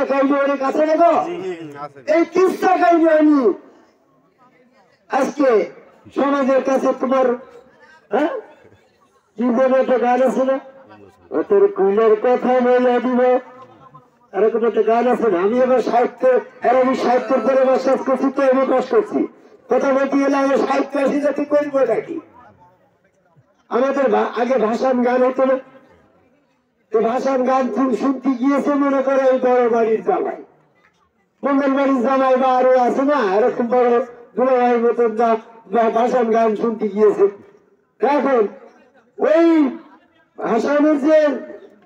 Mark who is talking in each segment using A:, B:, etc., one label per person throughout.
A: কিসা কাহিনী অনেক আছে দেখো, এই কিসা কাহিনী আমি আজকে সমাজের কাছে তোমার হ্যাঁ কি বলে একটা গান আছে না, তোর কুলের কথা বলে দিব, এরকম একটা গান আছে না। আমি এবার সাহিত্য আমি সাহিত্যের পরে বিশ্বাস করছি, তো আমি পাস করছি। কথা বলতে গেলে আমি সাহিত্য আসি যাতে করবো নাকি। আমাদের আগে ভাষান গান হতো না, তো ভাষান গান শুনতে গিয়েছে মনে করে এই বড় বাড়ির জামাই, মঙ্গল বাড়ির জামাই বা আরো আছে না এরকম বড় দুলাভাইয়ের মতন ভাষান গান শুনতে গিয়েছে। এখন ওই ভাষানের যে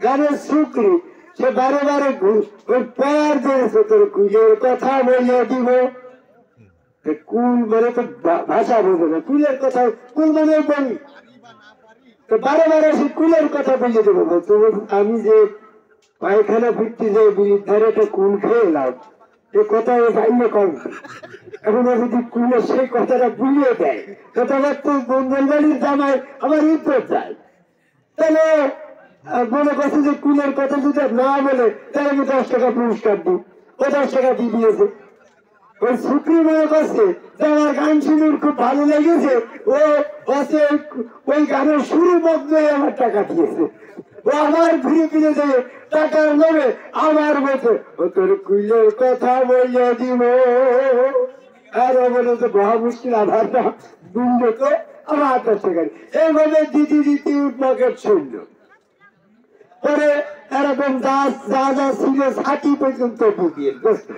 A: গানের সুক্রি সে বারে বারে ওই পয়ার দিয়েছে, তোর কুলের কথা বলে দিব। কুল মানে তো ভাষা বোঝে না, কুলের কথা কুল মানে বলি, তো বারে বারে সে কুলের কথা বলে দেবো। বলতো আমি যে পায়খানা ফিরতে যে বিলির ধারে একটা কুল খেয়ে এলাম, এ কথা ও জানলে কম। এখন যদি কুলে সেই কথাটা বুঝিয়ে দেয়, কথাটা তো বন্ধন বাড়ির জামাই আমার ইজ্জত যায়। তাহলে মনে করছে যে কুলের কথা যদি না বলে তাহলে আমি 10 টাকা পুরস্কার দিই, ও 10 টাকা দিয়ে দিয়েছে। ওই শুক্রি মনে করছে যে আমার গান শুনে খুব ভালো লেগেছে, ও হচ্ছে ওই গানের শুরু মধ্যে আমার টাকা দিয়েছে, ও আমার ঘুরে ফিরে যাবে টাকার নেবে আমার মতো, ও তোর কুলের কথা বলে দিব। আর বলে তো বহা মুশকিল আধার না বুঝল তো আমার 10 টাকা এইভাবে দিদি দিদি উঠমাকেট শুনল। পরে এরকম যা যা যা ছিল 60 পর্যন্ত ঢুকিয়ে বুঝতো,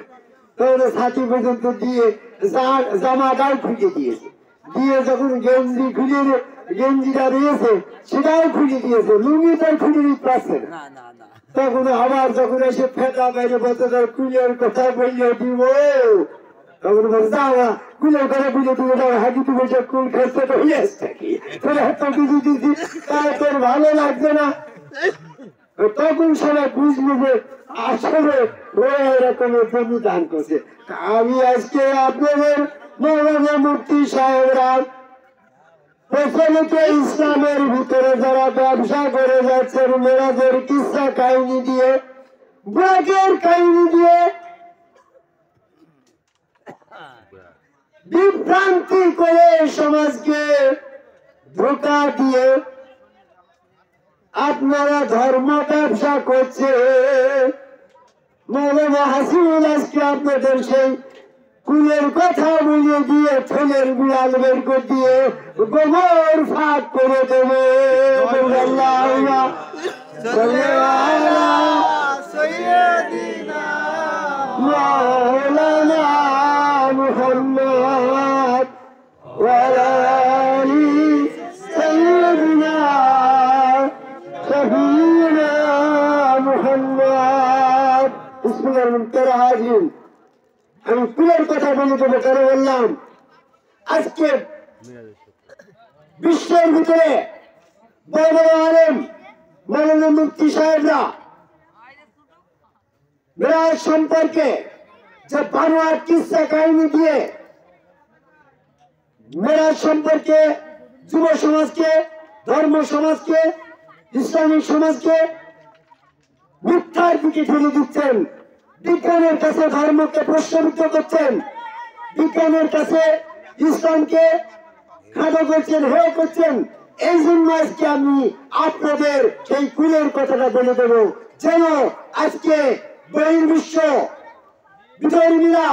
A: তাহলে 60 পর্যন্ত দিয়ে জামাটাও খুঁজে দিয়েছে, দিয়ে যখন গেঞ্জি খুলে গেঞ্জিটা রয়েছে সেটাও খুলে দিয়েছে, লুঙ্গিটাও খুলে দিতে পারছে না। তখন আবার যখন এসে ফেটা বাইরে বলতে তার কুলের কথা বললে দিব, তখন বলছে যাওয়া কুলের কথা বুঝে তুমি যাও হাঁটি তুমি যে কুল খেতে তো হয়ে আসছে কি তোর এত কিছু দিচ্ছি তাই তোর ভালো লাগছে না। তখন সবাই বুঝলো যে আসলে ও এরকমের জমি দান করছে। আমি আজকে আপনাদের মৌলানা মুফতি সাহেবরা প্রচলিত ইসলামের ভিতরে যারা ব্যবসা করে যাচ্ছেন মেরাজের কিসা কাহিনী দিয়ে, ব্রাকের কাহিনী দিয়ে বিভ্রান্তি করে সমাজকে ধোঁকা দিয়ে আপনারা ধর্ম ব্যবসা করছে। মৌলানা হাসিবুল আজকে আপনাদের সেই কুলের কথা বলে দিয়ে ছেলের বিড়াল বের করে দিয়ে গোবর ফাঁক করে দেবে। মৌলানা মুহাম্মদ ওয়া আলি সাইয়্যিদিনা শফিনা মুহাম্মদ। বিসমিল্লাহির রহমানির রহিম। আমি কুলের কথা বলে দেবো কেন বললাম, আজকে বিশ্বের ভিতরে বড় বড় আলেম মাননীয় মুফতি সাহেবরা মেরাজ সম্পর্কে যে বানোয়াট কিসসা কাহিনী দিয়ে মেরাজ সম্পর্কে যুব সমাজকে, ধর্ম সমাজকে, ইসলামিক সমাজকে মিথ্যার দিকে ঠেলে দিচ্ছেন, বিজ্ঞানের কাছে ধর্মকে প্রশ্নবিদ্ধ করছেন, বিজ্ঞানের কাছে ইসলামকে খাটো করছেন, হেয় করছেন। এই জন্য আজকে আমি আপনাদের সেই কুলের কথাটা বলে দেব, যেন আজকে বহির্বিশ্ব বিধর্মীরা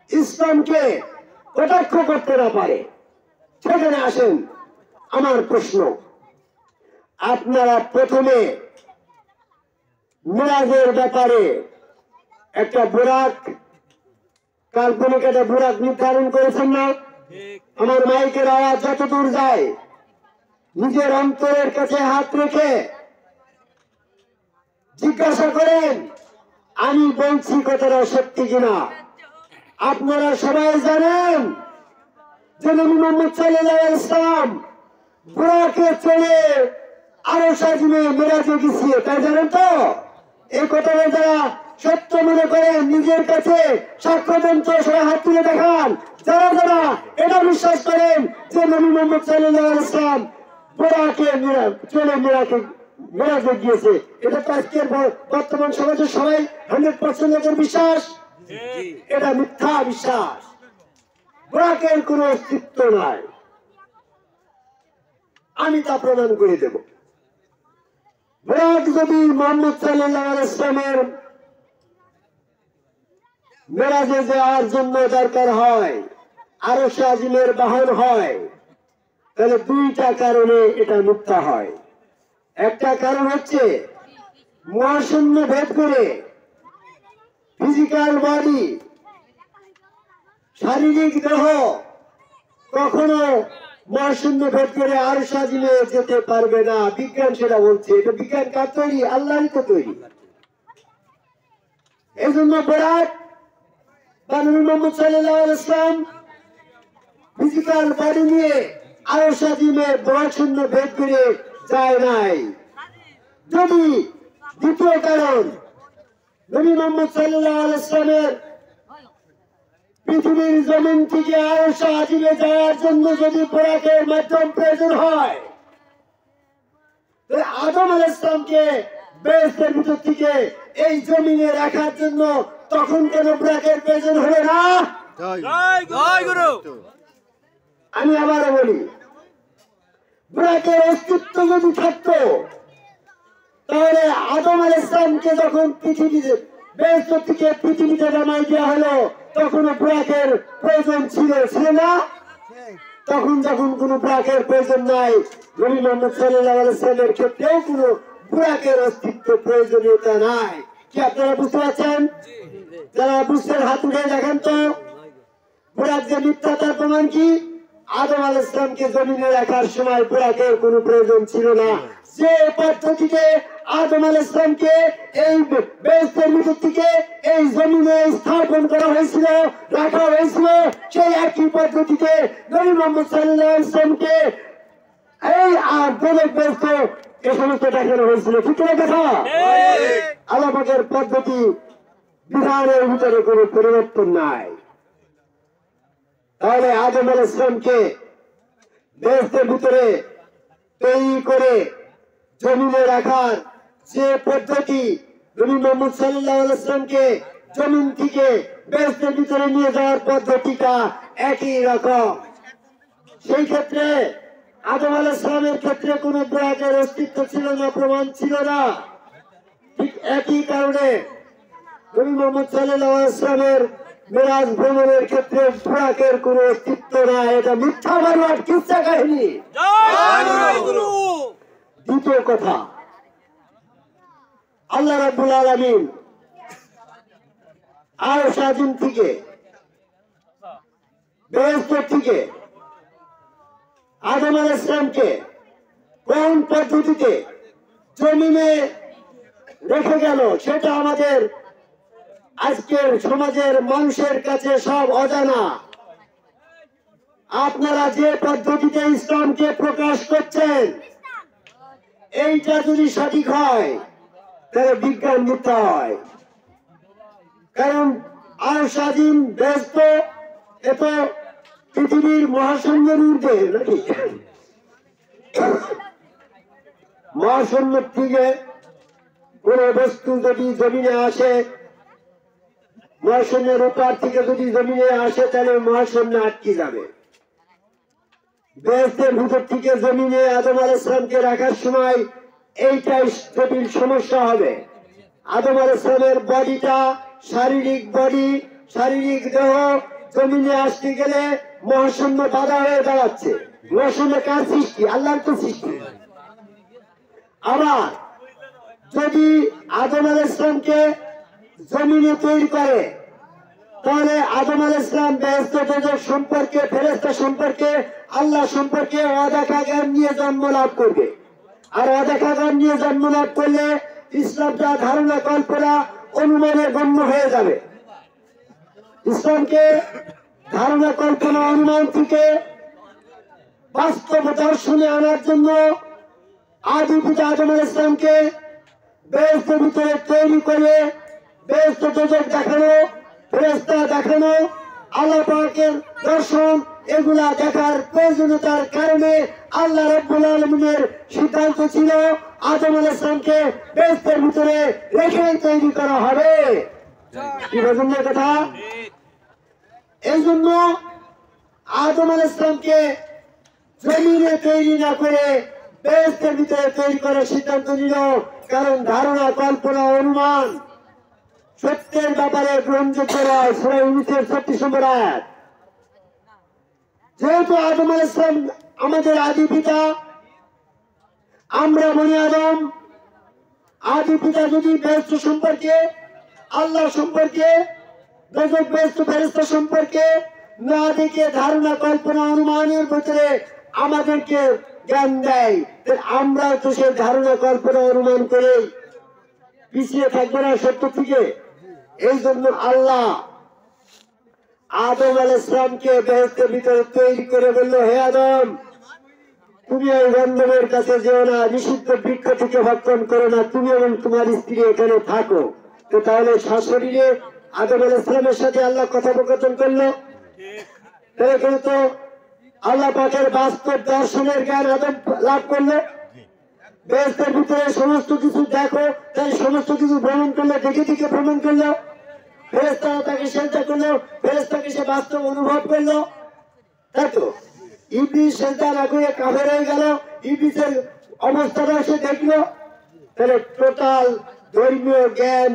A: ইসলামকে কটাক্ষ করতে না পারে। সেখানে আসেন আমার প্রশ্ন, আপনারা প্রথমে মেরাজের ব্যাপারে একটা বুরাক, কাল্পনিক একটা বুরাক নির্ধারণ করেছেন না? আমার মাইকের আওয়াজ যতদূর যায় নিজের অন্তরের কাছে হাত রেখে জিজ্ঞাসা করেন আমি বলছি কথাটা সত্যি কিনা। আপনারা সবাই জানেন যে নবী মুহাম্মদ সাল্লাল্লাহু আলাইহি ওয়াসাল্লাম বুরাকে চড়ে আরশ আজিমে মেরাজে গিয়েছে, তাই জানেন তো? এই কথাটা যারা সত্য মনে করেন নিজের কাছে সাক্ষ্য দেন তো সবাই হাত তুলে দেখান। যারা যারা এটা বিশ্বাস করেন যে নবী মুহাম্মদ সাল্লাল্লাহু আলাইহি ওয়াসাল্লাম বুরাকে চড়ে মেরাজে গিয়েছে। এটা তো আজকের বর্তমান সমাজের সবাই 100% বিশ্বাস, এটা মিথ্যা বিশ্বাস। বুরাকের কোনো অস্তিত্ব নাই, আমি তা প্রমাণ করে দেব। বুরাক যদি মুহাম্মদ সাল্লাল্লাহু আলাইহি ওয়াসাল্লামের মেরাজে যাওয়ার জন্য দরকার হয়, আরশে আজিমের বাহন হয়, তাহলে দুইটা কারণে এটা মিথ্যা হয়। একটা কারণ হচ্ছে মহাশূন্য ভেদ করে ফিজিক্যাল বডি, শারীরিক দেহ কখনো মহাশূন্য ভেদ করে আরশে আজিমে যেতে পারবে না। বিজ্ঞান সেটা বলছে। এটা বিজ্ঞান কার তৈরি? আল্লাহরই তো তৈরি। এই জন্য বুরাক বা নবী মুহাম্মদ সাল্লাল্লাহু আলাইহি ওয়াসাল্লাম ফিজিক্যাল বডি নিয়ে আরশে আজিমে মহাশূন্য ভেদ করে যায় নাই। যদি দ্বিতীয় কারণ, নবী মুহাম্মদ সাল্লাল্লাহু আলাইহি ওয়াসাল্লামের পৃথিবীর জমিন থেকে আরশে আজিমে যাওয়ার জন্য যদি বুরাকের মাধ্যম প্রয়োজন হয়, তাহলে আদম আলাইহিস সালামকে বেহেশতের ভিতর থেকে এই জমিনে রাখার জন্য তখন কেন বুরাকের প্রয়োজন হলো না? আমি আবারও বলি, বুরাকের অস্তিত্ব যদি থাকতো তাহলে আদম আলাইহিস সালামকে যখন পৃথিবীতে বেহেশত থেকে পৃথিবীতে নামাই দেওয়া হলো তখন বুরাকের প্রয়োজন ছিল না? তখন যখন কোনো বুরাকের প্রয়োজন নাই, নবী মুহাম্মদ সাল্লাল্লাহু আলাইহি ওয়াসাল্লামের ক্ষেত্রেও কোনো বুরাকের অস্তিত্ব প্রয়োজনীয়তা নাই। কি আপনারা বুঝতে পারছেন? যারা বুঝছেন হাত উঠে দেখেন তো। বুরাক যে মিথ্যা তার প্রমাণ কি? আদম আলাইহিস সালামকে জমিনে রাখার সময় বুরাকের কোনো প্রয়োজন ছিল না। যে পদ্ধতিতে আদম আলাইহিস সালামকে এই বেহেশতের ভিতর থেকে এই জমিনে স্থাপন করা হয়েছিল, রাখা হয়েছিল, সেই একই পদ্ধতিতে নবী মুহাম্মদ সাল্লাল্লাহু আলাইহি ওয়াসাল্লামকে এই বেহেশত এই সমস্ত দেখানো হয়েছিল। ঠিক না কথা? আল্লাহ পাকের পদ্ধতি বিধানের ভিতরে কোনো পরিবর্তন নাই। তাহলে আদম আলাইহিস সালামকে বেহেশতের ভিতরে তৈরি করে জমিনে রাখার যে পদ্ধতি, নবী মুহাম্মদ সাল্লাল্লাহু আলাইহি ওয়াসাল্লামকে জমিন থেকে বেহেশতের ভিতরে নিয়ে যাওয়ার পদ্ধতিটা একই রকম। সেই ক্ষেত্রে আদম আলাইহিস সালামের ক্ষেত্রে কোনো বুরাকের অস্তিত্ব ছিল না, প্রমাণ ছিল না। ঠিক একই কারণে নবী মুহাম্মদ সাল্লাল্লাহু আলাইহি ওয়াসাল্লামের মেরাজ ভ্রমণের ক্ষেত্রে বুরাকের কোনো অস্তিত্ব নাই। এটা মিথ্যা বানোয়াট কিসসা কাহিনী। দ্বিতীয় কথা, আল্লাহ রাব্বুল আলামিন আরশে আজিম থেকে বেহেশত থেকে আদম আলাইহিস সালামকে কোন পদ্ধতিতে জমিনে রেখে গেল সেটা আমাদের আজকের সমাজের মানুষের কাছে সব অজানা। আপনারা যে পদ্ধতিতে ইসলামকে প্রকাশ করছেন, এইটা যদি সঠিক হয় তাহলে বিজ্ঞান মিথ্যা হয়। কারণ আরশে আজিম বেহেশত এত পৃথিবীর মহাশূন্যের ঊর্ধ্বে নাকি? মহাশূন্য থেকে কোন বস্তু যদি জমিনে আসে, মহাশূন্যের উপর থেকে যদি জমিনে আসে তাহলে মহাশূন্য আটকে যাবে। বেহেশতের ভিতর থেকে জমিনে আদম আলাইহিস সালামকে রাখার সময় এইটাই জটিল সমস্যা হবে। আদম আলাইহিস সালামের বডিটা, শারীরিক বডি, শারীরিক দেহ জমিনে আসতে গেলে মহাশূন্য বাধা হয়ে দাঁড়াচ্ছে। মহাশূন্য কার সৃষ্টি? আল্লাহর তো সৃষ্টি। আবার যদি আদম আলাইহিস সালামকে জমিনে তৈরি করে তাহলে আদম আলাইহিস সালাম বেহেশত সম্পর্কে, ফেরেশতা সম্পর্কে, আল্লাহ সম্পর্কে অদেখা জ্ঞান নিয়ে জন্ম লাভ করবে। আর অদেখা জ্ঞান নিয়ে জন্ম লাভ করলে ইসলামটা ধারণা, কল্পনা, অনুমানের গণ্য হয়ে যাবে। ইসলামকে ধারণা, কল্পনা, অনুমান থেকে বাস্তব দর্শনে আনার জন্য আদি পিতা আদম আলাইহিস সালামকে বেহেশতের ভিতরে তৈরি করে বেহেশত দোজখ দেখানো, ফেরেশতা দেখানো, আল্লাহ পাকের দর্শন, এগুলা দেখার প্রয়োজনীয়তার কারণে আল্লাহ রাব্বুল আলামিনের সিদ্ধান্ত ছিল আদম আলাইহিস সালামকে বেহেশতের ভিতরে রেখে তৈরি করা হবে। কি বুঝলেন কথা? এই জন্য আদম আলাইহিস সালামকে জমিনে তৈরি না করে বেহেশতের ভিতরে তৈরি করার সিদ্ধান্ত নিল। কারণ ধারণা, কল্পনা, অনুমান সত্যের ব্যাপারে গ্রহণযোগ্য নয়। সূরা ইউনূসের 36 নম্বর আয়াত। যেহেতু আদম আলাইহিস সালাম আমাদের আদি পিতা, আমরা বনি আদম, আদি পিতা যদি বেহেশত সম্পর্কে, আল্লাহ সম্পর্কে, গজব বেহেশত ফেরেশতা সম্পর্কে না দেখে ধারণা, কল্পনা, অনুমানের ভিতরে আমাদেরকে জ্ঞান দেয়, আমরা তো সেই ধারণা, কল্পনা, অনুমান করে পিছিয়ে থাকবো না সত্য থেকে। এই জন্য আল্লাহ আদম আলাইহিস সালামকে বেহেশতের ভিতরে তৈরি করে বলল, হে আদম, তুমি এই গন্ধমের কাছে যেও না, নিষিদ্ধ বৃক্ষ থেকে ভক্ষণ করো না, তুমি এবং তোমার স্ত্রী এখানে থাকো। তো তাহলে সশরীরে আদম আলাইহিস সালামের সাথে আল্লাহ কথোপকথন করলো। তাহলে তো আল্লাহ পাকের বাস্তব দর্শনের জ্ঞান আদম লাভ করলো। বেহেশতের ভিতরে সমস্ত কিছু দেখো, তাই সমস্ত কিছু ভ্রমণ করলো, দেখে দেখে ভ্রমণ করলো। ফেরেশতারা তাকে সেজদা করলো, ফেরেশতাকে সে বাস্তব অনুভব করলো, তাই তো? ইবলিস সেজদা না করে কাফের হয়ে গেল, ইবলিসের অবস্থাটা সে দেখলো। তাহলে টোটাল ধর্মীয় জ্ঞান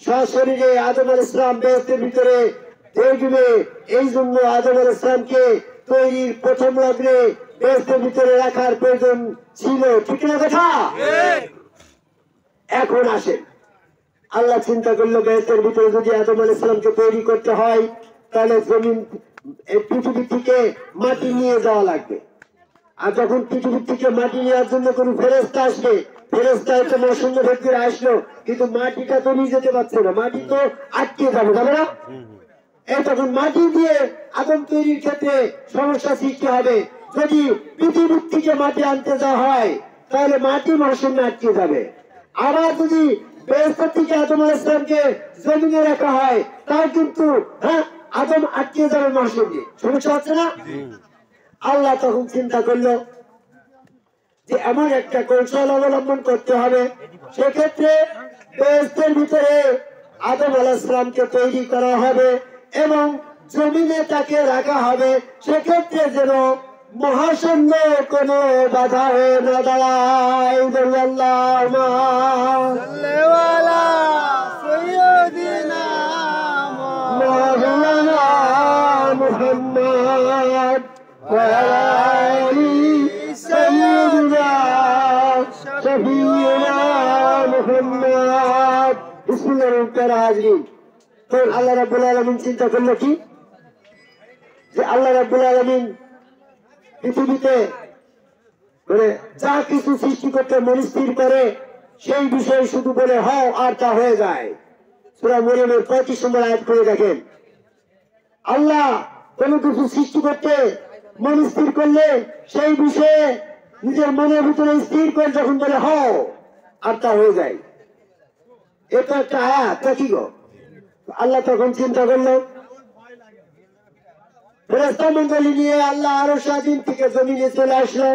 A: সশরীরে আদম আলাইহিস সালাম বেহেশতের ভিতরে দেখবে। এই জন্য আদম আলাইহিস সালামকে তৈরির প্রথম লগ্নে বেহেশতের ভিতরে রাখার প্রয়োজন ছিল। ঠিক না কথা? এখন আসেন, আল্লাহ চিন্তা করলো বেহেশতের ভিতরে যদি আদম আলাইহিস সালামকে তৈরি করতে হয়, তাহলে জমিন পৃথিবী থেকে মাটি নিয়ে যাওয়া লাগবে। আর যখন পৃথিবীর থেকে মাটি নেওয়ার জন্য কোন ফেরেশতা আসবে, ফেরেশতা হয়তো মৌসুমী ভেতরে আসলো, কিন্তু মাটিটা তো নিয়ে যেতে পারছে না, মাটি তো আটকে যাবে, যাবে না? এই তখন মাটি দিয়ে আদম তৈরির ক্ষেত্রে সমস্যা সৃষ্টি হবে। যদি পৃথিবীর থেকে মাটি আনতে যাওয়া হয়, তাহলে মাটি মৌসুমে আটকে যাবে। আবার যদি বেহেশত থেকে আদম আলাইহিস সালামকে জমিনে রাখা হয়, তাও কিন্তু আদম আটকে যাবে মৌসুমে, সমস্যা হচ্ছে না? আল্লাহ তখন চিন্তা করলো যে এমন একটা কৌশল অবলম্বন করতে হবে। সেক্ষেত্রে বেহেশতের ভিতরে আদম আলাইহিস সালামকে তৈরি করা হবে এবং জমিনে তাকে রাখা হবে। সেক্ষেত্রে যেন মহাশূন্য কোন বাধা হয়ে না দাঁড়ায়। মুহাম্মদ আল্লাহ রাব্বুল আলামিন চিন্তা করলো কি, যে আল্লাহ রাব্বুল আলামিন পৃথিবীতে যা কিছু সৃষ্টি করতে মনস্থির করে সেই বিষয়ে শুধু বলে হও আর তা হয়ে যায়। সূরা মরিয়মের 35 নম্বর আয়াত করে দেখেন। আল্লাহ কোন কিছু সৃষ্টি করতে মনস্থির করলে সেই বিষয়ে নিজের মনের ভিতরে স্থির করে যখন বলে হও আর তা হয়ে যায়। এটা একটা আয়াত, কি গো? আল্লাহ তখন চিন্তা করলো, ফেরেশতা মণ্ডলী নিয়ে আল্লাহ আরশ আজিম থেকে জমিনে চলে আসলো।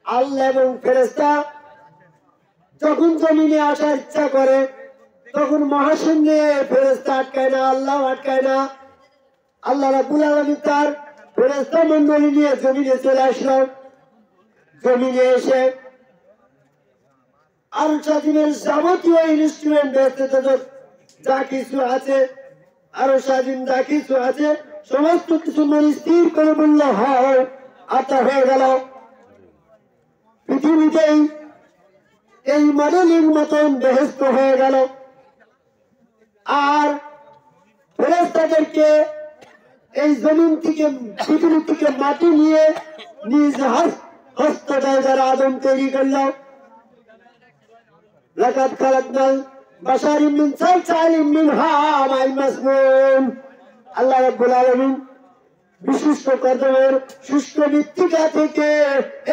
A: আল্লাহ এবং ফেরেশতা যখন জমিনে আসার ইচ্ছা করে, তখন মহাশূন্যে ফেরেশতা আটকায় না, আল্লাহ আটকায় না। আল্লাহ রাব্বুল আলামিন তার ফেরেশতা মণ্ডলী নিয়ে জমিনে চলে আসলো। জমিনে এসে আরশ আজিমের যাবতীয় ইনস্ট্রুমেন্ট যা কিছু আছে, আরশ আজিম যা কিছু আছে, সমস্ত কিছু মনে স্থির করে বলল হয়, আতা হয়ে গেল। পৃথিবীতেই এই মডেলিং মতন বেহেশত হয়ে গেল। আর ফেরেশতাদেরকে এই জমিন থেকে, পৃথিবী থেকে মাটি নিয়ে নিজ হস্তটায় যারা আদম তৈরি করল। লাকাদ খালাকনাল বাশারা মিন সালসালিম মিন হামাইন মাসনুন। আল্লাহ রাব্বুল আলামিন বিশিষ্ট কদমের শুষ্ক মৃত্তিকা থেকে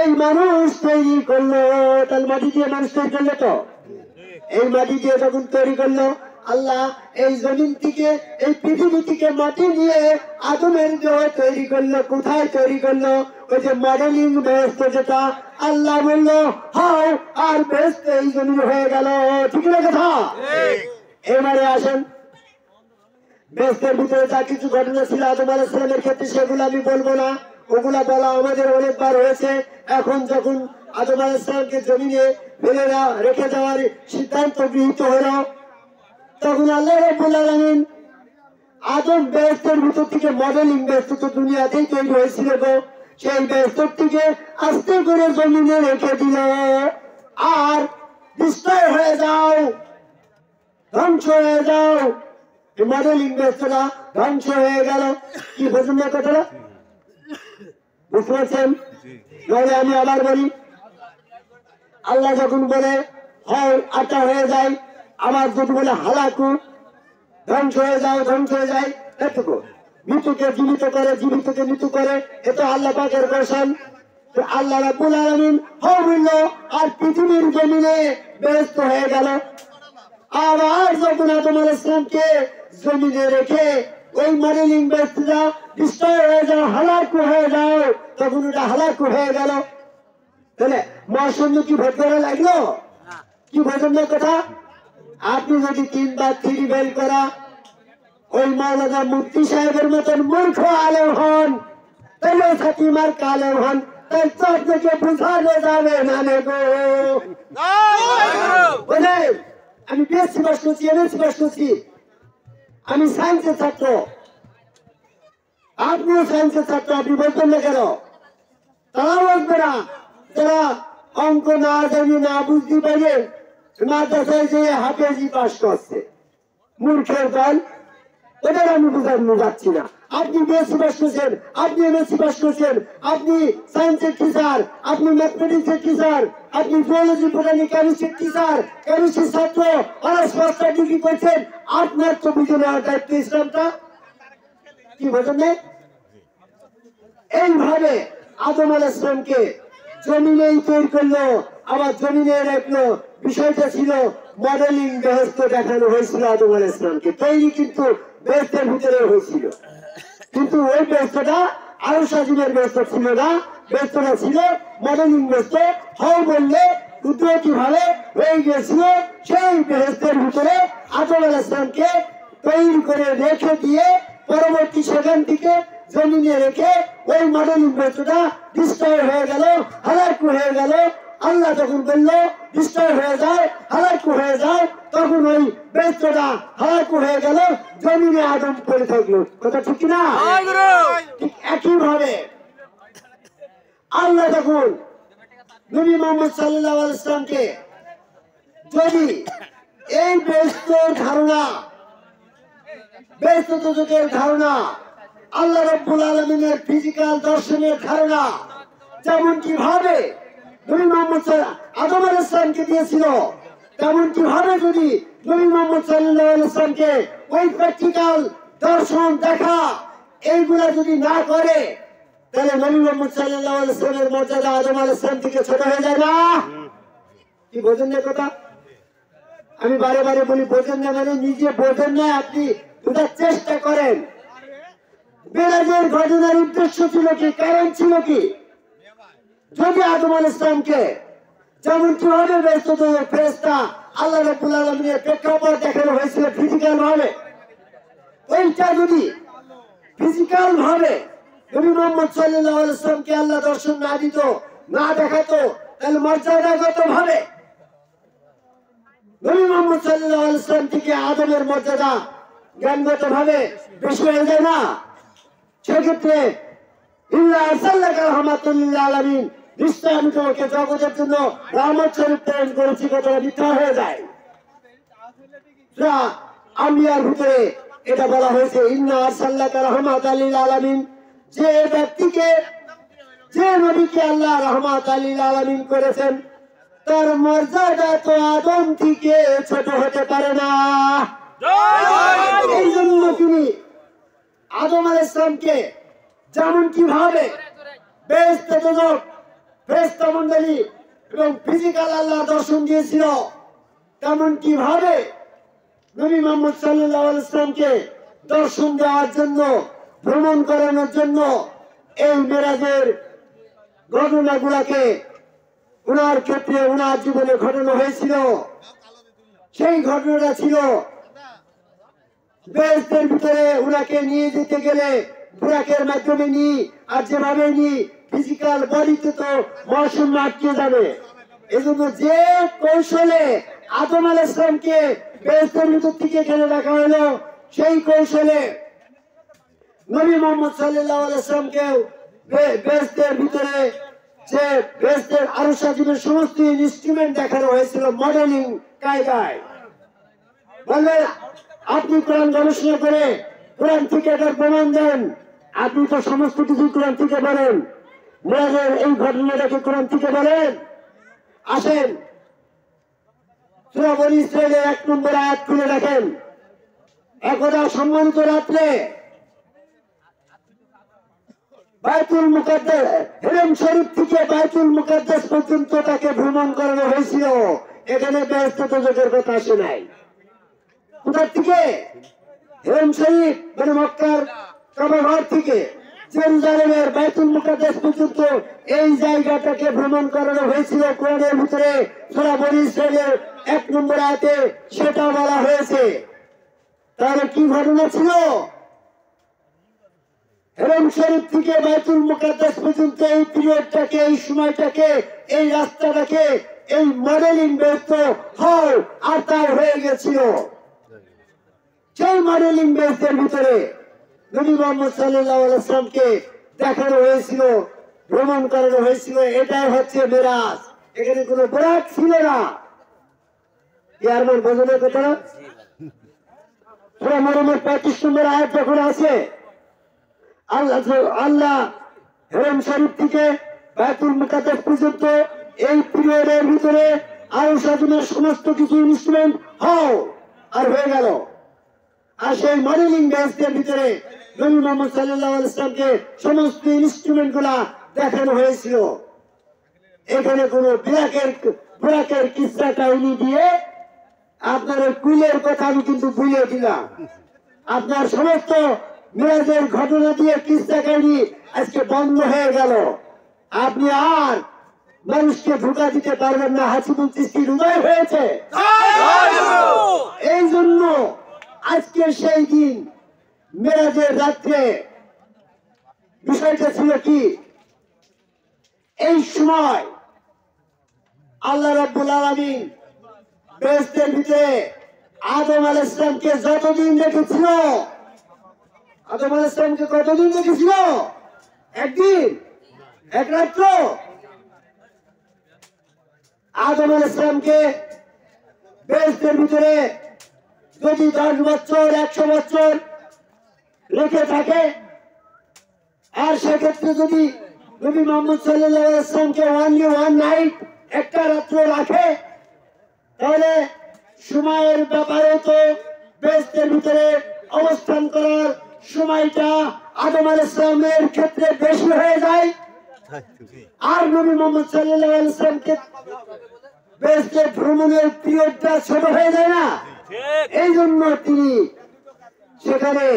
A: এই মানুষ তৈরি করলো। তাহলে মাটি দিয়ে মানুষ তৈরি করলো, তো এই মাটি দিয়ে যখন তৈরি করলো আল্লাহ, এই জমিন থেকে, এই পৃথিবী থেকে মাটি নিয়ে আদমের দেহ তৈরি করলো। কোথায় তৈরি করলো? ওই যে মডেলিং বেহেশত, যেটা আল্লাহ বলল হাও, আর বেহেশতে এই জমিন হয়ে গেল। ঠিক না কথা? এবারে আসেন, বেহেশতের ভিতরে যা কিছু ঘটনা ছিল আদম আলাইহিস সালামের ক্ষেত্রে সেগুলো আমি বলবো না, ওগুলা বলা আমাদের অনেকবার হয়েছে। এখন যখন আদম আলাইহিস সালামকে জমিনে ফেলে রেখে যাওয়ার সিদ্ধান্ত গৃহীত হলো, তখন আল্লাহ রাব্বুল আলামিন আদম বেহেশতের ভিতর থেকে মডেলিং বেহেশত তো দুনিয়াতেই তৈরি হয়েছিল গো, সেই বেহেশত থেকে আস্তে করে জমিনে রেখে দিল। আর ডিস্ট্রয় হয়ে যাও, ধ্বংস হয়ে যাও। মডেলিং বেহেশতটা ধ্বংস হয়ে গেল। কি বুঝুন না কথাটা? বুঝতে পারছেন? নইলে আমি আবার বলি, আল্লাহ যখন বলে হয় আটা হয়ে যায়, আবার যদি বলে হালাকু, ধ্বংস হয়ে যাও, ধ্বংস হয়ে যায়, এটুকু। মৃত্যুকে জীবিত করে, জীবিতকে মৃত্যু করে, এ তো আল্লাহ পাকের কৌশল। আল্লাহ রাব্বুল আলামিন হয় বলল, আর পৃথিবীর জমিনে বেহেশত হয়ে গেল। আবার যখন আদম আলাইহিস সালামকে জমিনে রেখে ওই মডেলিং বেহেশতটা ডিস্ট্রয় হয়ে যাও, হালাকু হয়ে যাও, তখন ওটা হালাকু হয়ে গেল। তাহলে মহাশূন্য কি ভোট করা লাগলো? কি বোঝেন না কথা? আপনি যদি 3 বার 3 বেল করা ওই মাওলানা মুফতি সাহেবের মতন মূর্খ আলেম হন, তাহলে সাথীমার কালেম হন, তাই তো আপনাকে বুঝানো যাবে না গো। আমি বিএসসি পাস করছি, এমএসসি পাস করছি, আমি সায়েন্সের ছাত্র, আপনিও সায়েন্সের ছাত্র, আপনি বলতেন না কেন? তারাও বলবে না, যারা অঙ্ক না জানি না বুঝতে পারে মাদ্রাসায় যে হাফেজি পাস করছে, মূর্খের দল, ওদের আমি বুঝানো যাচ্ছি না। আপনি বিএসসি পাস করছেন, আপনি এমএসসি পাস করছেন, আপনি সায়েন্সের টিচার, আপনি ম্যাথমেটিক্সের টিচার, আপনি জিওলজি বোটানি কেমিস্ট্রির টিচার, কেমিস্ট্রির ছাত্র, অনার্স মাস্টার ডিগ্রি করছেন, আপনার তো বুঝে নেওয়ার দায়িত্ব ইসলামটা। কি বোঝেন? এইভাবে আদম আলাইহিস সালামকে জমিনেই তৈরি করলো, আবার জমিনে রাখলো। বিষয়টা ছিল মডেলিং বেহেশত দেখানো হয়েছিল আদম আলাইহিস সালামকে, তৈরি কিন্তু বেহেশতের ভিতরে হয়েছিল। কিন্তু ওই বেহেশতটা আরো সাজিমের বেহেশত ছিল না, বেহেশতটা ছিল মডেলিং বেহেশত। হয় বললে কুদরতি ভাবে হয়ে গিয়েছিল। সেই বেহেশতের ভিতরে আদম আলাইহিস সালামকে তৈরি করে রেখে দিয়ে পরবর্তী সেখান থেকে জমিনে রেখে ওই মডেলিং বেহেশতটা ডিস্ট্রয় হয়ে গেল, হালাকু হয়ে গেল। আল্লাহ যখন বলল ডিস্ট্রয় হয়ে যায়, হালাকু হয়ে যায়, তখন ওই বেহেশতটা হালাকু হয়ে গেল, জমিনে আদম পড়ে থাকলো। কথা ঠিক না? ঠিক একই ভাবে আল্লাহ যখন নবী মুহাম্মদ সাল্লাল্লাহু আলাইহি ওয়াসাল্লামকে যদি এই বেহেশতের ধারণা, বেহেশত যুগের ধারণা, আল্লাহ রাব্বুল আলামিনের ফিজিক্যাল দর্শনের ধারণা যেমন কিভাবে নবী মুহাম্মদ আদম আলাইহিস সালামকে দিয়েছিল, তেমন কিভাবে যদি নবী মুহাম্মদ সাল্লাল্লাহু আলাইহি ওয়াসাল্লামকে ওই প্র্যাকটিক্যাল দর্শন দেখা এইগুলা যদি না করে, তাহলে নবী মুহাম্মদ সাল্লাল্লাহু আলাইহি ওয়াসাল্লামের মর্যাদা আদম আলাইহিস সালাম থেকে ছোট হয়ে যায় না? কি বোঝেন না কথা? আমি বারে বারে বলি, বোঝেন না মানে নিজে বোঝেন না, আপনি বোঝার চেষ্টা করেন। মেরাজের ঘটনার উদ্দেশ্য ছিল কি, কারণ ছিল কি? যদি আদম আলাইহিস সালামকে যেমন কিভাবে বেহেশত ফেরেশতা আল্লাহ রাব্বুল আলামিনের প্রেক্ষাপট দেখানো হয়েছিল ফিজিক্যাল ভাবে, ওইটা যদি ফিজিক্যাল ভাবে নবী মুহাম্মদ সাল্লাল্লাহু আলাইহি ওয়াসাল্লামকে আল্লাহ দর্শন না দিত, না দেখাতো, তাহলে মর্যাদাগত ভাবে নবী মুহাম্মদ সাল্লাল্লাহু আলাইহি ওয়াসাল্লাম থেকে আদমের মর্যাদা জ্ঞানগত ভাবে বেশি হয়ে যায় না? সেক্ষেত্রে ইল্লা আরসালনাকা রাহমাতাল লিল আলামিন, নিশ্চয় আমি তোমাকে জগতের জন্য রহমত স্বরূপ প্রেরণ করেছি, কথাটা মিথ্যা হয়ে যায়। আম্বিয়ার ভিতরে এটা বলা হয়েছে, ইন্না আরসালনাকা রাহমাতাল লিল আলামিন, যে ব্যক্তিকে, যে নবীকে আল্লাহ রাহমাতাল লিল আলামিন করেছেন, তার মর্যাদা তো আদম থেকে ছোট হতে পারে না। এই জন্য তিনি আদম আলাইহিস সালামকে যেমন কিভাবে বেহেশত দোজখ, ফেরেশতা মণ্ডলী এবং ফিজিক্যাল আল্লাহ দর্শন দিয়েছিল, তেমন কিভাবে নবী মুহাম্মদ সাল্লাল্লাহু আলাইহি ওয়াসাল্লামকে দর্শন দেওয়ার জন্য, ভ্রমণ করানোর জন্য এই মেরাজের ঘটনাগুলোকে উনার ক্ষেত্রে উনার জীবনে ঘটনা হয়েছিল। সেই ঘটনাটা ছিল বেহেশতের ভিতরে উনাকে নিয়ে যেতে গেলে বুরাকের মাধ্যমে নি, আর যেভাবে নি ফিজিক্যাল বডিতে তো মৌসুম আটকে যাবে। এজন্য যে কৌশলে আদম আলাইহিস সালামকে বেহেশতের ভিতর থেকে এখানে রাখা হলো, সেই কৌশলে নবী মুহাম্মদ সাল্লাল্লাহু আলাইহি ওয়াসাল্লামকেও বেহেশতের ভিতরে যে বেহেশতের আরশ আজিমের সমস্ত ইনস্ট্রুমেন্ট দেখানো হয়েছিল মডেলিং কায়দায়। বললেন আপনি কোরআন গবেষণা করে কোরআন থেকে এটার প্রমাণ দেন, আপনি তো সমস্ত কিছু কোরআন থেকে বলেন, মেয়েদের এই ঘটনাটাকে কোরআন থেকে বলেন। আসেন সূরা বনী ইসরাঈলের 1 নম্বর আয়াত খুলে দেখেন। একদা সম্মানিত রাত্রে বাইতুল মুকাদ্দাস হেরেম শরীফ থেকে বাইতুল মুকাদ্দাস পর্যন্ত তাকে ভ্রমণ করানো হয়েছিল। এখানে বেহেশত দোজখের কথা আসে নাই। কোথা থেকে? হেরেম শরীফ মানে মক্কার কাবা ঘর থেকে জেরুজালেমের বাইতুল মুকাদ্দাস পর্যন্ত এই জায়গাটাকে ভ্রমণ করানো হয়েছিল। কোরআনের ভিতরে সূরা বনী ইসরাঈলের 1 নম্বর আয়াতে সেটা বলা হয়েছে। তাহলে কি ঘটনা ছিল? হেরেম শরীফ থেকে বাইতুল মুকাদ্দাস পর্যন্ত এই পিরিয়ডটাকে, এই সময়টাকে, এই রাস্তাটাকে, এই মডেলিং ব্যস্ত হও আর তাই হয়ে গেছিল। সেই মডেলিং বেসের ভিতরে নবী মুহাম্মদ সাল্লাল্লাহু আলাইহি ওয়াসাল্লামকে দেখানো হয়েছিল, ভ্রমণ করানো হয়েছিল। এটাই হচ্ছে মেরাজ। এখানে কোনো বরাক ছিল না। ইয়ার মান বোঝানোর কথা না? সূরা মারইমের 35 নম্বর আয়াত যখন আছে, আল্লাহ হেরেম শরীফ থেকে বাইতুল মুকাদ্দাস পর্যন্ত এই পিরিয়ডের ভিতরে আরশ আজিমের সমস্ত কিছু ইনস্ট্রুমেন্ট হও আর হয়ে গেল। আর সেই মডেলিং বেসের ভিতরে নবী মুহাম্মদ সাল্লাল্লাহু আলাইহি ওয়াসাল্লামকে সমস্ত ইনস্ট্রুমেন্ট গুলা দেখানো হয়েছিল। এখানে কোনো বুরাকের কিসসা কাহিনী দিয়ে আপনার কুলের কথা আমি কিন্তু ভুলে দিলাম। আপনার সমস্ত মেরাজের ঘটনা দিয়ে কিসসা কাহিনী আজকে বন্ধ হয়ে গেল। আপনি আর মানুষকে ধোঁকা দিতে পারবেন না। হাসিবুল চিশতির উদয় হয়েছে। এই জন্য আজকে সেই দিন মেরাজের রাত্রে বিষয়টা ছিল কি, এই সময় আল্লাহ রাব্বুল আলামিন বেহেশতের ভিতরে আদম আলাইহিস সালামকে যতদিন দেখেছিল, আদম আলাইহিস সালামকে কতদিন দেখেছিল? একদিন, এক রাত্র। আদম আলাইহিস সালামকে বেহেশতের ভিতরে যদি 10 বছর 100 বছর রেখে থাকে, আর সেক্ষেত্রে যদি নবী মুহাম্মদ সাল্লাল্লাহু আলাইহি ওয়াসাল্লামকে ওয়ান নাইট, একটা রাত্র রাখে, তাহলে সময়ের ব্যাপারে তো বেহেশতের ভিতরে অবস্থান করার সময়টা আদম আলাইহিস সালামের ক্ষেত্রে বেশি হয়ে যায়, আর নবী মুহাম্মদ সাল্লাল্লাহু আলাইহি ওয়াসাল্লামকে বেহেশতে ভ্রমণের পিরিয়ডটা ছোট হয়ে যায় না? এই জন্য তিনি সেখানে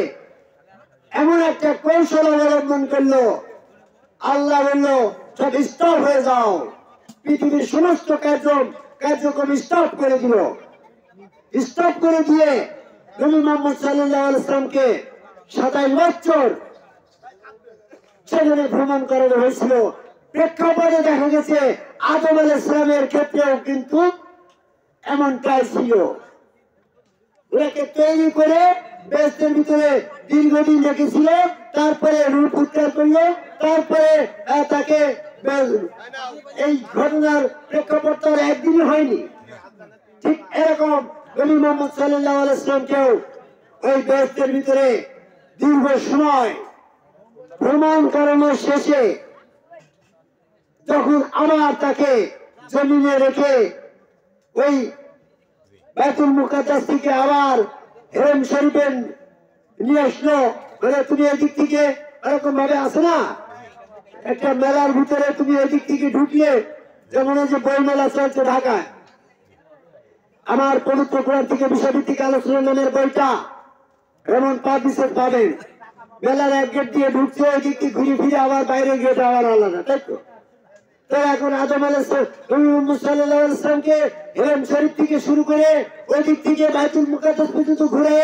A: এমন একটা কৌশল অবলম্বন করলো। আল্লাহ বলল সব স্টপ হয়ে যাও, পৃথিবীর সমস্ত কার্যক্রম স্টপ করে দিল। স্টপ করে দিয়ে নবী মুহাম্মদ সাল্লাল্লাহু আলাইহি ওয়াসাল্লামকে 27 বছর সেখানে ভ্রমণ করানো হয়েছিল। প্রেক্ষাপটে দেখা গেছে আদম আলাইহিস সালামের ক্ষেত্রেও কিন্তু এমনটাই ছিল। ওনাকে তৈরি করে বেহেশতের ভিতরে দীর্ঘদিন রেখেছিল, তারপরে রূপ উত্তর করলো, তারপরে তাকে এই ঘটনার প্রেক্ষাপট তো একদিনই হয়নি। ঠিক এরকম নবী মুহাম্মদ সাল্লাল্লাহু আলাইহি ওয়াসাল্লামকেও ওই বেহেশতের ভিতরে দীর্ঘ সময় ভ্রমণ করানোর শেষে যখন আবার তাকে জমিনে রেখে ওই বাইতুল মুকাদ্দাস থেকে আবার হেরেম শরীফে নিয়ে আসলো, মানে তুমি এদিক থেকে এরকম ভাবে আসে না, একটা মেলার ভিতরে তুমি এদিক থেকে ঢুকলে, যেমন ওই যে বই মেলা চলছে ঢাকায়, আমার পবিত্র কোরআন থেকে বিষয়ভিত্তিক আলোচনা নামের বইটা এমন পাবলিশের পাবেন। মেলার এক গেট দিয়ে ঢুকছে, ওই দিক থেকে ঘুরে ফিরে আবার বাইরে গেট আবার আলাদা, তাই তো? এখন আদম আলাইহিসসালামকে হেরেম শরীফ থেকে শুরু করে ওই দিক থেকে বাইতুল মুকাদ্দাস পর্যন্ত ঘুরে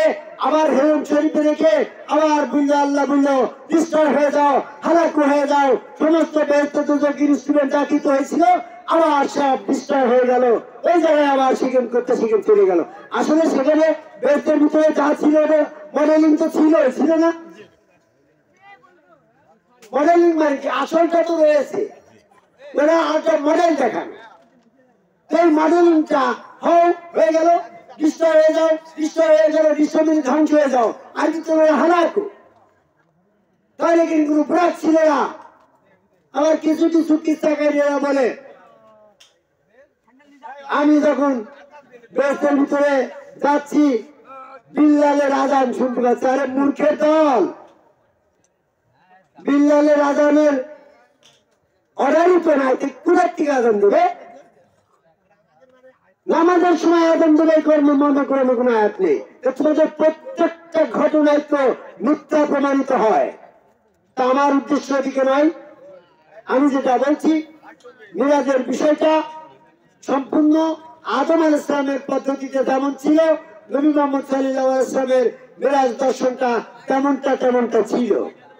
A: আবার হেরেম শরীফে রেখে আবার বুল্লা আল্লাহ বুল্লা ডিস্ট্রয় হয়ে যাও, হালাকু হয়ে যাও, সমস্ত বেহেশতের স্টুডেন্ট ডাকিত হয়েছিল আবার সব ডিস্ট্রয় হয়ে গেল। ওই জায়গায় আবার সেখানে করতে সেখানে চলে গেল। আসলে সেখানে বেহেশতের ভিতরে যা ছিল মডেলিং তো ছিল না? মডেলিং মানে কি? আসলটা তো রয়েছে, মডেল দেখানো। সেই মডেলিংটা হয়ে গেল, ডিস্ট্রয় হয়ে যাও, ডিস্ট্রয় হয়ে গেল, ডিস্ট্রয় ধ্বংস হয়ে যাও, আর কি তোমার হালাকু। তাহলে কিন্তু কোনো ব্রাক ছিল না। আবার কিছু কিছু কিস্সাকারীরা বলে আমি যখন বেহেশতের ভিতরে যাচ্ছি বিল্লালের আযান শুনতে পাচ্ছি। আরে মূর্খের দল, বিল্লালের আযানের অর্ডারই তো নাই, কোথার থেকে আযান দেবে? নামাজের সময় আযান দেবে কর্ম মনে করানো কোনো আয়াত নেই। তোমাদের প্রত্যেকটা ঘটনায় তো মিথ্যা প্রমাণিত হয়। তা আমার উদ্দেশ্য এদিকে নয়। আমি যেটা বলছি মিরাজের বিষয়টা সম্পূর্ণ আদম আলাইহিস সালামের পদ্ধতিতে যেমন ছিল, নবী মুহাম্মদ সাল্লাল্লাহু আলাইহি ওয়াসাল্লামের মিরাজ দর্শনটা তেমনটা ছিল।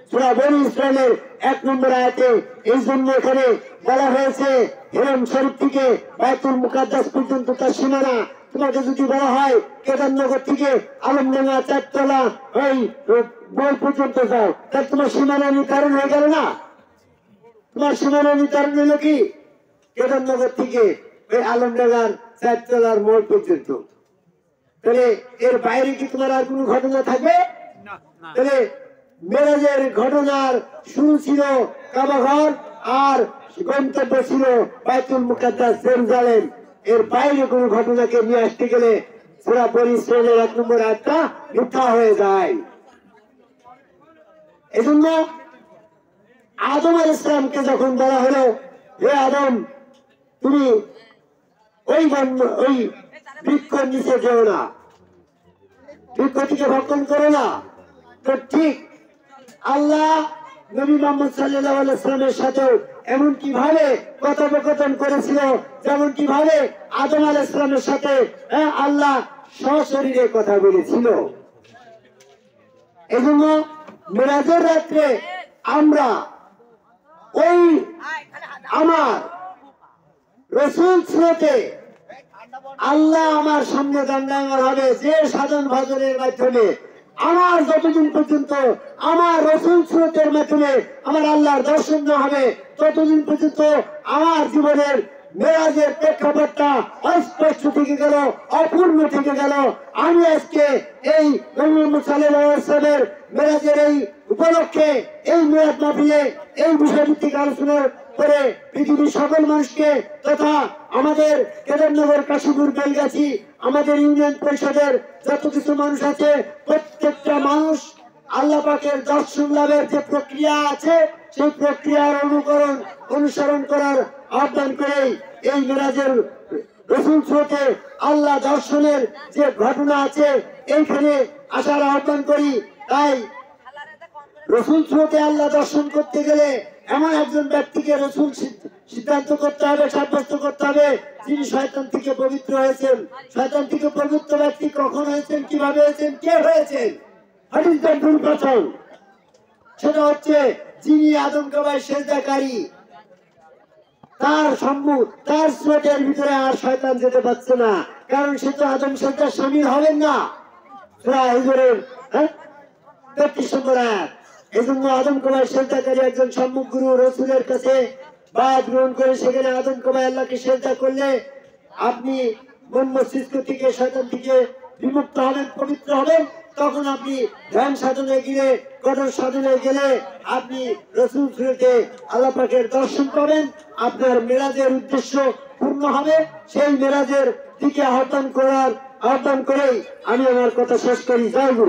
A: সূরা বনী ইসরাঈলের 1 নম্বর আয়াতে এই জন্য এখানে বলা হয়েছে হেরেম শরীফ থেকে বাইতুল মুকাদ্দাস পর্যন্ত তার সীমানা। তোমাকে যদি বলা হয় কেদারনগর থেকে আলমডাঙ্গা চারতলা ওই বই পর্যন্ত যাও, তাহলে তোমার সীমানা নির্ধারণ হয়ে গেল না? তোমার সীমানা নির্ধারণ হলো কি? কেদারনগর থেকে ওই আলমডাঙ্গার চারতলার মোড় পর্যন্ত। তাহলে এর বাইরে কি তোমার আর কোন ঘটনা থাকবে? তাহলে মেরাজের ঘটনার শুরু ছিল কাবাঘর আর গন্তব্য ছিল বাইতুল মুকাদ্দাস জেরুজালেম। এর বাইরে কোন ঘটনাকে নিয়ে আসতে গেলে সূরা বনী ইসরাঈলের 1 নম্বর আয়াতটা মিথ্যা হয়ে যায়। এজন্য আদম আলাইহিস সালামকে যখন বলা হলো হে আদম তুমি ওই বৃক্ষর নিচে যেও না, বৃক্ষ থেকে ভক্ষণ করো না, তো ঠিক আল্লাহ নবী মুহাম্মদ সাল্লাল্লাহু আলাইহি ওয়াসাল্লামের সাথেও এমন কিভাবে কথোপকথন করেছিল, যেমন কিভাবে আদম আলাইহিস সালামের সাথে আল্লাহ সশরীরে কথা বলেছিল। এজন্য মিরাজের রাত্রে আমরা ওই আমার রাসূল স্রোতে আল্লাহ আমার সামনে দণ্ডায়মান হবে যে সাধন ভজনের মাধ্যমে আমার যতদিন পর্যন্ত আমার রাসূল স্রোতের মাধ্যমে আমার আল্লাহর দর্শন না হবে ততদিন পর্যন্ত আমার জীবনের মেরাজের প্রেক্ষাপটটা অস্পষ্ট থেকে গেল, অপূর্ণ থেকে গেল। আমি আজকে এই নবী মুহাম্মদ সাল্লাল্লাহু আলাইহি ওয়াসাল্লামের মেরাজের এই উপলক্ষে এই মেরাজ মাহফিলে এই বিষয়ভিত্তিক আলোচনা করে পৃথিবীর সকল মানুষকে তথা আমাদের কেদারনগর, কাশীপুর, বেলগাছি, আমাদের ইউনিয়ন পরিষদের যত কিছু মানুষ আছে প্রত্যেকটা মানুষ আল্লাহ পাকের দর্শন লাভের যে প্রক্রিয়া আছে সেই প্রক্রিয়ার অনুসরণ করার আহ্বান করে এই মিরাজের রাসূল স্রোতে আল্লাহ দর্শনের যে ঘটনা আছে এইখানে আসার আহ্বান করি। তাই রাসূল স্রোতে আল্লাহ দর্শন করতে গেলে এমন একজন ব্যক্তিকে রাসূল সিদ্ধান্ত করতে হবে, সাব্যস্ত করতে হবে যিনি শয়তান থেকে পবিত্র হয়েছেন। শয়তান থেকে পবিত্র ব্যক্তি কখন হয়েছেন, কিভাবে হয়েছেন, কে হয়েছেন? হাদিসের ভুল কথন সেটা হচ্ছে যিনি আদম কাবায় সেজদাকারী তার তার স্রোতের ভিতরে আর শয়তান যেতে পারছে না, কারণ সে তো আদম সেজদার শামিল হবেন না। সূরা হুজুরের 33 নম্বর আয়াত। এজন্য আদম কাবায় সেজদাকারী একজন সম্মুখ গুরু রাসূলের কাছে বায়াত গ্রহণ করে সেখানে আদম কাবায় আল্লাহকে সেজদা করলে আপনি মন মস্তিষ্ক থেকে শয়তান থেকে বিমুক্ত হবেন, পবিত্র হবেন। তখন আপনি ধ্যান সাধনে গেলে, কঠোর সাধনে গেলে আপনি রাসূল স্রোতে আল্লাহ পাকের দর্শন পাবেন, আপনার মেরাজের উদ্দেশ্য পূর্ণ হবে। সেই মেরাজের দিকে আহ্বান করেই আমি আমার কথা শেষ করি। জয় গুরু।